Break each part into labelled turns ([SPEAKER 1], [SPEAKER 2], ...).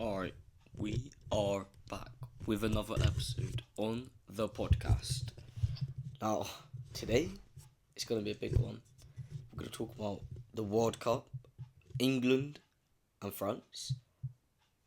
[SPEAKER 1] Alright, we are back with another episode on the podcast. Now, today it's going to be a big one. We're going to talk about the World Cup, England and France,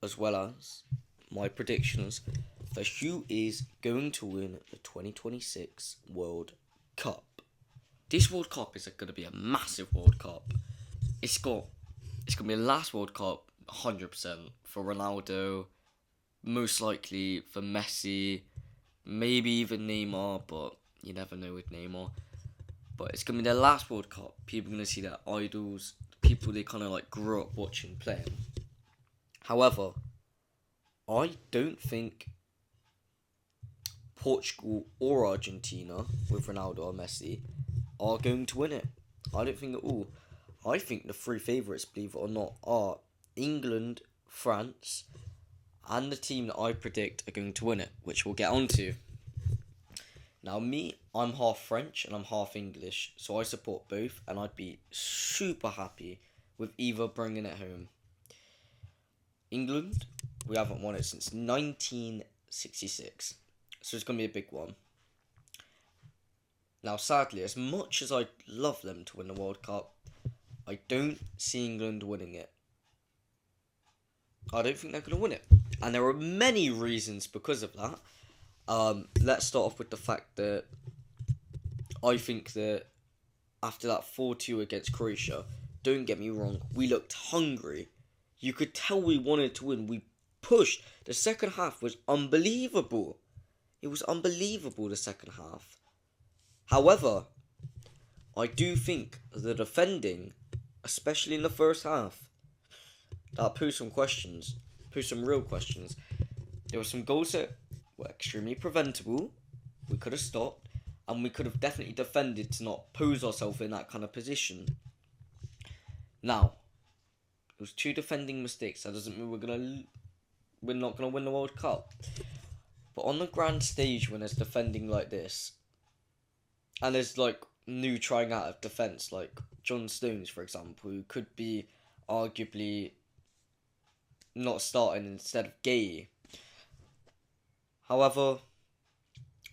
[SPEAKER 1] as well as my predictions for who is going to win the 2026 World Cup. This World Cup is going to be a massive World Cup. It's going to be the last World Cup, 100% for Ronaldo, most likely for Messi, maybe even Neymar, but you never know with Neymar. But it's going to be their last World Cup. People are going to see their idols, people they kind of like grew up watching playing. However, I don't think Portugal or Argentina, with Ronaldo or Messi, are going to win it. I don't think at all. I think the three favourites, believe it or not, are England, France, and the team that I predict are going to win it, which we'll get onto. Now me, I'm half French and I'm half English, so I support both, and I'd be super happy with either bringing it home. England, we haven't won it since 1966, so it's going to be a big one. Now sadly, as much as I'd love them to win the World Cup, I don't see England winning it. I don't think they're going to win it. And there are many reasons because of that. Let's start off with the fact that I think that after that 4-2 against Croatia, don't get me wrong, we looked hungry. You could tell we wanted to win. We pushed. The second half was unbelievable. It was unbelievable, the second half. However, I do think the defending, especially in the first half, that posed some real questions. There were some goals that were extremely preventable. We could have stopped, and we could have definitely defended to not pose ourselves in that kind of position. Now, it was two defending mistakes. That doesn't mean we're not gonna win the World Cup. But on the grand stage, when there's defending like this, and there's like new trying out of defence, like John Stones, for example, who could be arguably not starting instead of Gay. However,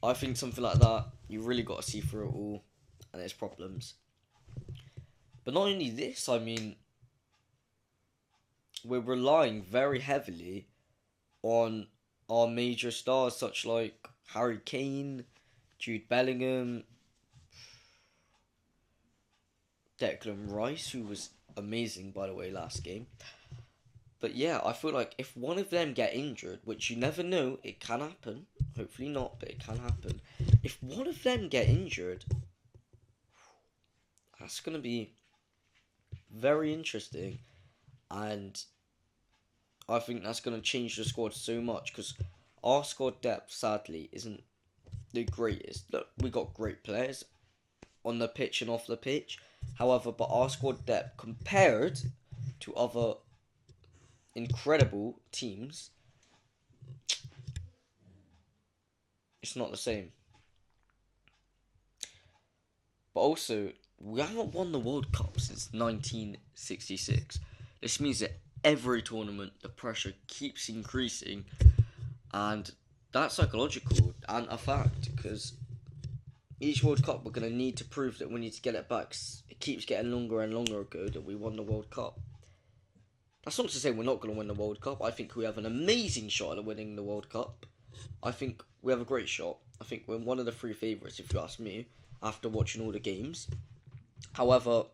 [SPEAKER 1] I think something like that, you really got to see through it all, and there's problems. But not only this, I mean, we're relying very heavily on our major stars, such like Harry Kane, Jude Bellingham, Declan Rice, who was amazing, by the way, last game. But yeah, I feel like if one of them get injured, which you never know, it can happen. Hopefully not, but it can happen. If one of them get injured, that's going to be very interesting. And I think that's going to change the squad so much, because our squad depth, sadly, isn't the greatest. Look, we got great players on the pitch and off the pitch. However, but our squad depth compared to other incredible teams, it's not the same. But also, we haven't won the World Cup since 1966. This means that every tournament, the pressure keeps increasing, and that's psychological and a fact, because each World Cup we're going to need to prove that we need to get it back. It keeps getting longer and longer ago that we won the World Cup. That's not to say we're not going to win the World Cup. I think we have an amazing shot at winning the World Cup. I think we have a great shot. I think we're one of the three favourites, if you ask me, after watching all the games. However,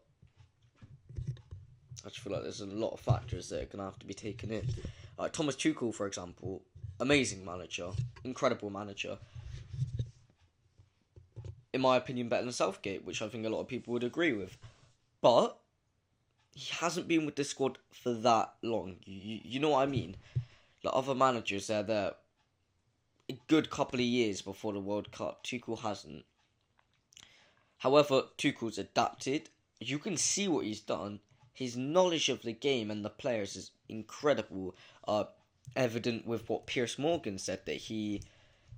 [SPEAKER 1] I just feel like there's a lot of factors that are going to have to be taken in. Thomas Tuchel, for example, amazing manager, incredible manager. In my opinion, better than Southgate, which I think a lot of people would agree with. But he hasn't been with the squad for that long. You know what I mean? Like other managers, they're there a good couple of years before the World Cup. Tuchel hasn't. However, Tuchel's adapted. You can see what he's done. His knowledge of the game and the players is incredible. Evident with what Piers Morgan said, that he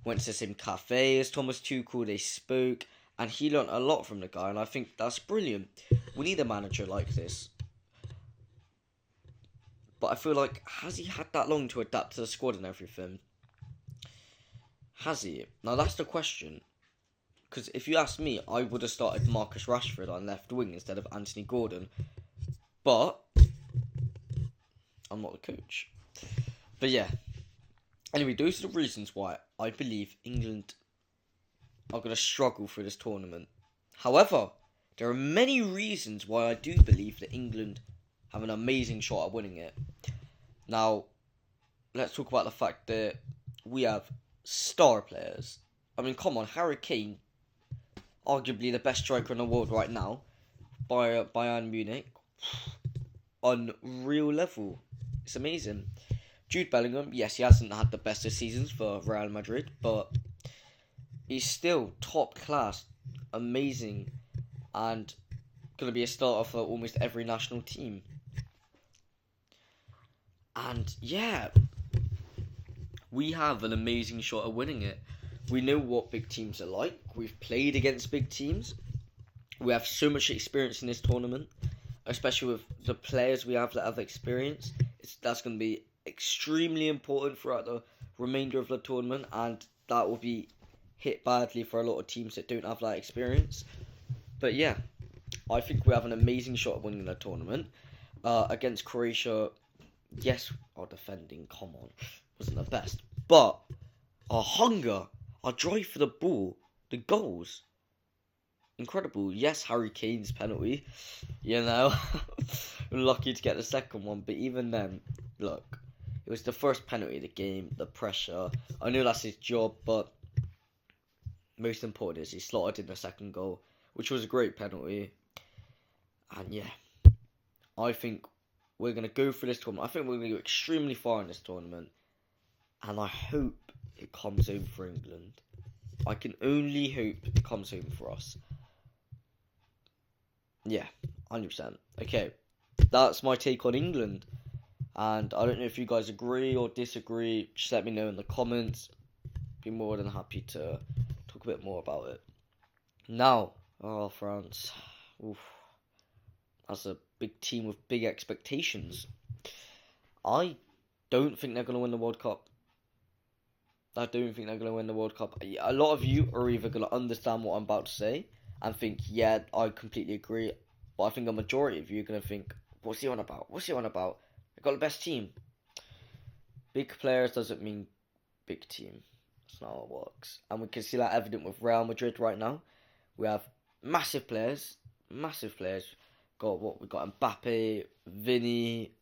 [SPEAKER 1] went to the same cafe as Thomas Tuchel. They spoke, and he learnt a lot from the guy, and I think that's brilliant. We need a manager like this. But I feel like, has he had that long to adapt to the squad and everything? Has he? Now that's the question. Because if you ask me, I would have started Marcus Rashford on left wing instead of Anthony Gordon. But I'm not the coach. But yeah. Anyway, those are the reasons why I believe England are going to struggle through this tournament. However, there are many reasons why I do believe that England have an amazing shot at winning it. Now, let's talk about the fact that we have star players. I mean, come on, Harry Kane, arguably the best striker in the world right now, by Bayern Munich, on real level. It's amazing. Jude Bellingham, yes, he hasn't had the best of seasons for Real Madrid, but he's still top class, amazing, and going to be a starter for almost every national team. And yeah, we have an amazing shot at winning it. We know what big teams are like. We've played against big teams. We have so much experience in this tournament, especially with the players we have that have experience. That's going to be extremely important throughout the remainder of the tournament, and that will be hit badly for a lot of teams that don't have that experience. But yeah, I think we have an amazing shot at winning the tournament. Against Croatia, yes, our defending, come on, wasn't the best, but our hunger, our drive for the ball, the goals, incredible. Yes, Harry Kane's penalty, lucky to get the second one, but even then, look, it was the first penalty of the game, the pressure. I know that's his job, but most important is he slotted in the second goal, which was a great penalty. And yeah, I think we're going to go for this tournament. I think we're going to go extremely far in this tournament. And I hope it comes home for England. I can only hope it comes home for us. Yeah, 100%. Okay, that's my take on England. And I don't know if you guys agree or disagree. Just let me know in the comments. Be more than happy to talk a bit more about it. Now, France. Oof. That's a big team with big expectations. I don't think they're going to win the World Cup. A lot of you are either going to understand what I'm about to say and think, yeah, I completely agree. But I think a majority of you are going to think, what's he on about? They've got the best team. Big players doesn't mean big team. That's not how it works. And we can see that evident with Real Madrid right now. We have massive players. We got Mbappe, Vinny,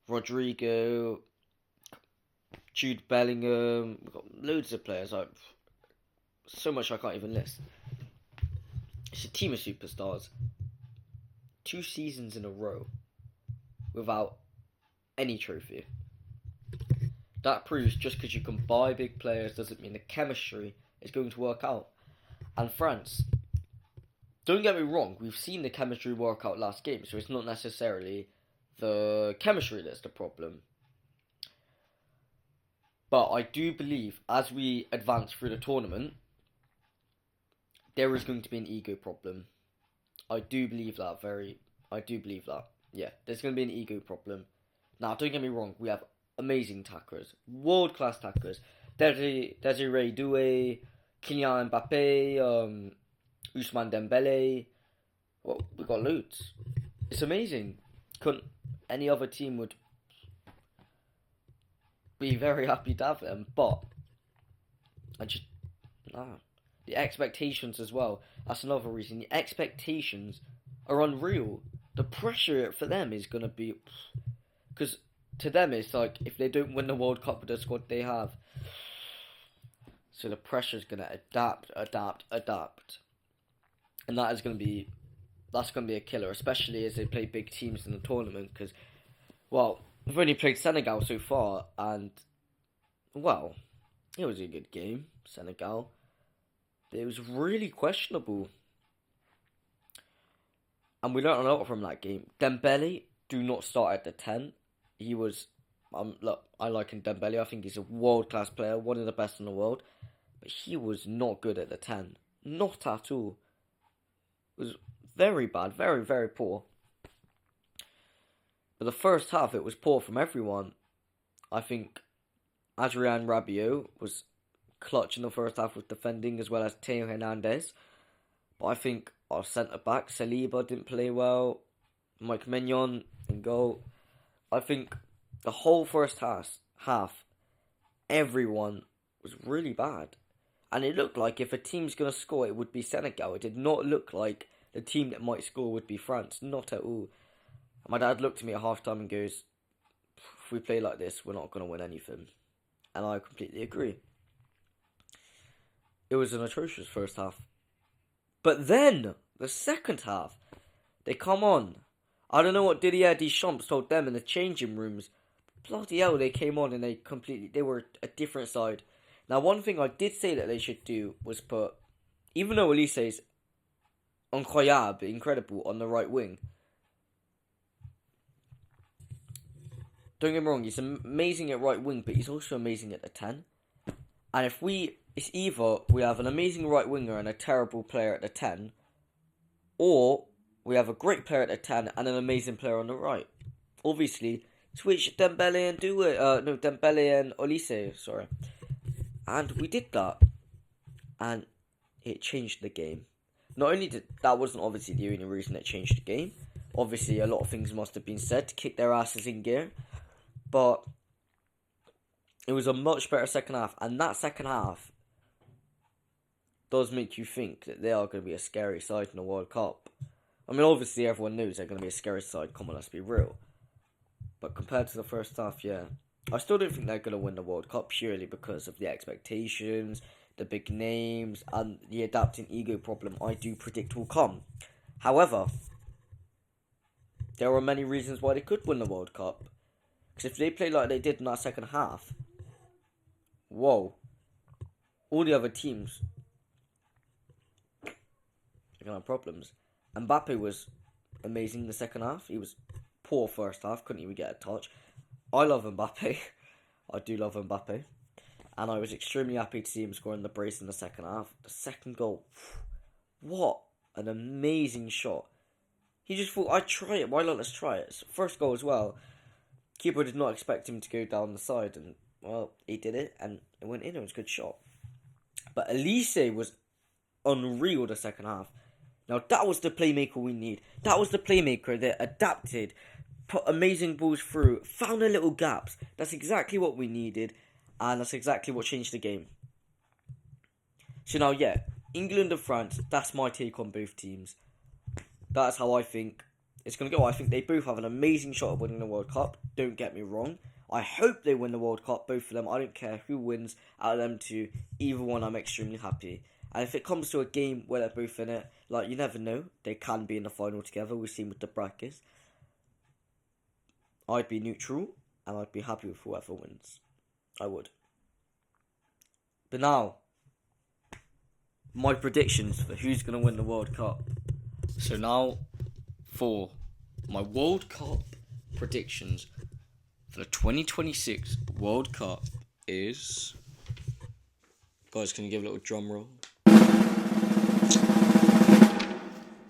[SPEAKER 1] Rodrigo, Jude Bellingham. We've got loads of players. So much I can't even list. It's a team of superstars. 2 seasons in a row without any trophy. That proves just because you can buy big players doesn't mean the chemistry is going to work out. And France, don't get me wrong, we've seen the chemistry work out last game, so it's not necessarily the chemistry that's the problem. But I do believe as we advance through the tournament, there is going to be an ego problem. I do believe that. Yeah, there's going to be an ego problem. Now, don't get me wrong, we have amazing tacklers, world-class tacklers. Desiree Doué, Kylian Mbappe, Ousmane Dembele. Well, we got loads. It's amazing. Any other team would be very happy to have them, but the expectations as well. That's another reason. The expectations are unreal. The pressure for them is going to be, because to them it's like if they don't win the World Cup with the squad they have, so the pressure is going to adapt, and that's going to be a killer, especially as they play big teams in the tournament. Because, well, we've only played Senegal so far, and well, it was a good game, Senegal. It was really questionable. And we learned a lot from that game. Dembele, do not start at the 10. He was, look, I like him, Dembele. I think he's a world-class player, one of the best in the world. But he was not good at the 10. Not at all. It was very bad, very, very poor. But the first half, it was poor from everyone. I think Adrian Rabiot was clutch in the first half with defending, as well as Teo Hernandez. But I think our centre-back, Saliba, didn't play well. Mike Maignan in goal. I think the whole first half, everyone was really bad. And it looked like if a team's going to score, it would be Senegal. It did not look like the team that might score would be France. Not at all. My dad looked at me at half-time and goes, if we play like this, we're not going to win anything. And I completely agree. It was an atrocious first half. But then, the second half, they come on. I don't know what Didier Deschamps told them in the changing rooms. Bloody hell, they came on and they were a different side. Now, one thing I did say that they should do was put, even though Elise is incredible on the right wing. Don't get me wrong, he's amazing at right wing, but he's also amazing at the 10. And it's either we have an amazing right winger and a terrible player at the 10, or we have a great player at the 10 and an amazing player on the right. Obviously, switch Dembele and Dembele and Olise, sorry. And we did that. And it changed the game. Not only that wasn't obviously the only reason it changed the game. Obviously, a lot of things must have been said to kick their asses in gear. But it was a much better second half. And that second half does make you think that they are going to be a scary side in the World Cup. I mean, obviously, everyone knows they're going to be a scary side. Come on, let's be real. But compared to the first half, yeah. I still don't think they're going to win the World Cup purely because of the expectations, the big names, and the adapting ego problem I do predict will come. However, there are many reasons why they could win the World Cup. Because if they play like they did in that second half, whoa, all the other teams are going to have problems. Mbappe was amazing in the second half. He was poor first half, couldn't even get a touch. I love Mbappe. I do love Mbappe. And I was extremely happy to see him scoring the brace in the second half. The second goal, what an amazing shot. He just thought, I'd try it, why not, let's try it. First goal as well. Keeper did not expect him to go down the side, and, well, he did it, and it went in, it was a good shot. But Elise was unreal the second half. Now, that was the playmaker we need. That was the playmaker that adapted, put amazing balls through, found the little gaps. That's exactly what we needed, and that's exactly what changed the game. So now, yeah, England and France, that's my take on both teams. That's how I think it's going to go. I think they both have an amazing shot of winning the World Cup. Don't get me wrong. I hope they win the World Cup, both of them. I don't care who wins out of them two. Either one, I'm extremely happy. And if it comes to a game where they're both in it, like, you never know. They can be in the final together. We've seen with the brackets. I'd be neutral, and I'd be happy with whoever wins. I would. But now, my predictions for who's going to win the World Cup. So now, for my World Cup predictions for the 2026 World Cup is... Guys, can you give a little drum roll?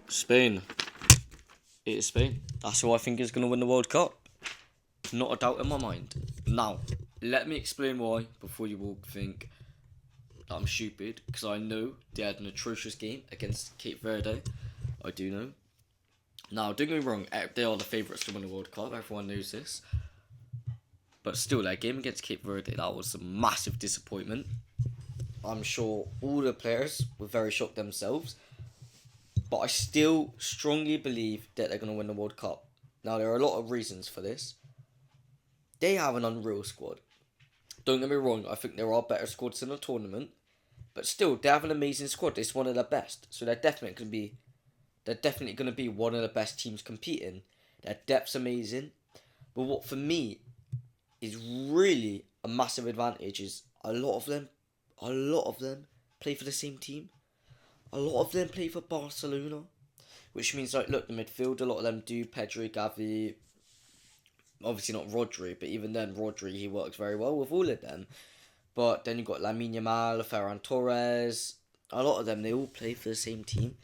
[SPEAKER 1] Spain. It is Spain. That's who I think is going to win the World Cup. Not a doubt in my mind. Now, let me explain why before you all think that I'm stupid. Because I know they had an atrocious game against Cape Verde. I do know. Now, don't get me wrong, they are the favourites to win the World Cup. Everyone knows this. But still, that game against Cape Verde, that was a massive disappointment. I'm sure all the players were very shocked themselves. But I still strongly believe that they're going to win the World Cup. Now, there are a lot of reasons for this. They have an unreal squad. Don't get me wrong, I think there are better squads in the tournament. But still, they have an amazing squad. It's one of the best. So they're definitely going to be one of the best teams competing. Their depth's amazing. But what for me is really a massive advantage is a lot of them play for the same team. A lot of them play for Barcelona. Which means, like, look, the midfield, a lot of them do. Pedri, Gavi, obviously not Rodri, but even then, Rodri, he works very well with all of them. But then you've got Lamine Yamal, Ferran Torres. A lot of them, they all play for the same team.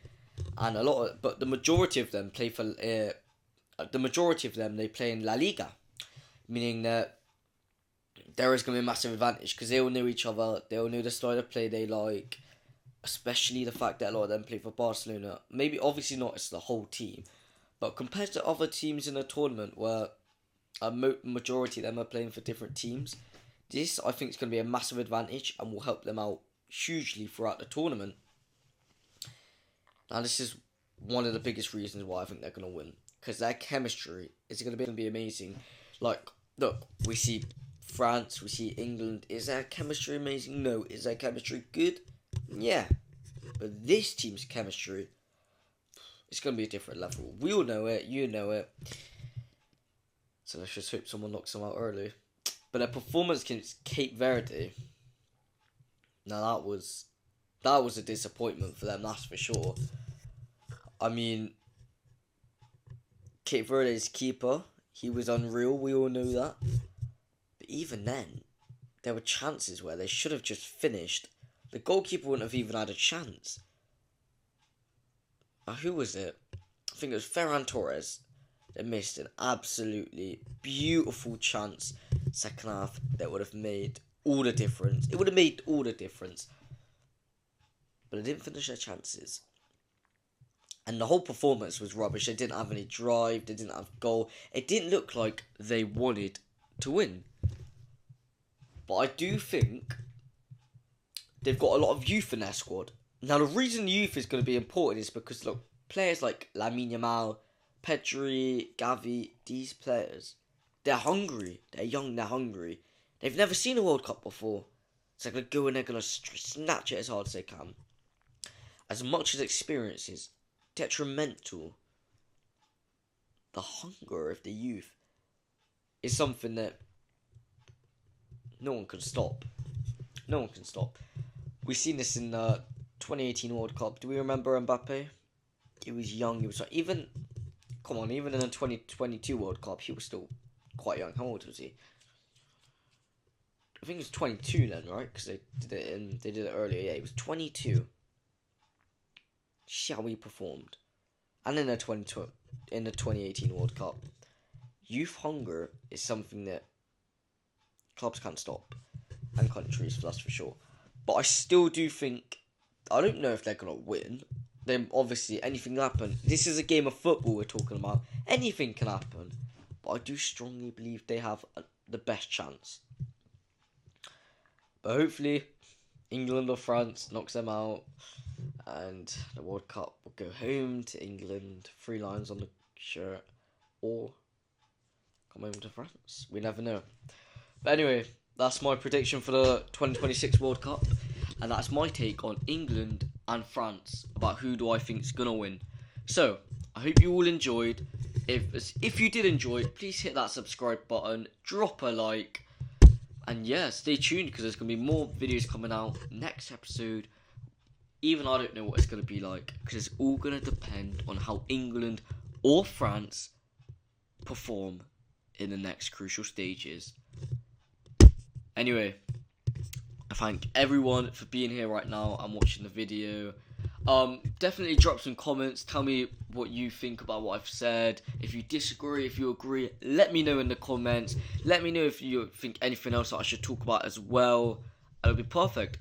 [SPEAKER 1] And but the majority of them play for the majority of them, they play in La Liga, meaning that there is going to be a massive advantage because they all know each other, they all know the style of play they like, especially the fact that a lot of them play for Barcelona. Maybe, obviously not as the whole team, but compared to other teams in the tournament where a majority of them are playing for different teams, this, I think, is going to be a massive advantage and will help them out hugely throughout the tournament. Now, this is one of the biggest reasons why I think they're going to win, because their chemistry is going to be amazing. Like, look, we see France, we see England. Is their chemistry amazing? No. Is their chemistry good? Yeah. But this team's chemistry, it's going to be a different level. We all know it. You know it. So let's just hope someone knocks them out early. But their performance against Cape Verde, now that was a disappointment for them, that's for sure. I mean, Cape Verde's keeper, he was unreal, we all know that. But even then, there were chances where they should have just finished. The goalkeeper wouldn't have even had a chance. Now, who was it? I think it was Ferran Torres that missed an absolutely beautiful chance second half that would have made all the difference. It would have made all the difference. But they didn't finish their chances. And the whole performance was rubbish. They didn't have any drive. They didn't have goal. It didn't look like they wanted to win. But I do think they've got a lot of youth in their squad. Now, the reason youth is going to be important is because, look, players like Lamine Yamal, Pedri, Gavi, these players, they're hungry. They're young, they're hungry. They've never seen a World Cup before. So they're going to go and they're going to snatch it as hard as they can. As much as experience is detrimental, the hunger of the youth is something that no one can stop. No one can stop. We've seen this in the 2018 World Cup. Do we remember Mbappe? He was young. He was even in the 2022 World Cup, he was still quite young. How old was he? I think he was 22 then, right? Because they did it earlier. Yeah, he was 22. See how he performed. And in the 2018 World Cup, youth hunger is something that clubs can't stop, and countries, that's for sure. But I still do think, I don't know if they're gonna win. Then obviously anything can happen. This is a game of football we're talking about. Anything can happen. But I do strongly believe they have the best chance. But hopefully, England or France knocks them out, and the World Cup will go home to England, 3 lines on the shirt, or come home to France. We never know. But anyway, that's my prediction for the 2026 World Cup, and that's my take on England and France about who do I think is gonna win. So I hope you all enjoyed. If you did enjoy, please hit that subscribe button, drop a like. And yeah, stay tuned because there's going to be more videos coming out next episode. Even I don't know what it's going to be like because it's all going to depend on how England or France perform in the next crucial stages. Anyway, I thank everyone for being here right now and watching the video. Definitely drop some comments. Tell me what you think about what I've said. If you disagree, if you agree, let me know in the comments. Let me know if you think anything else that I should talk about as well. It'll be perfect.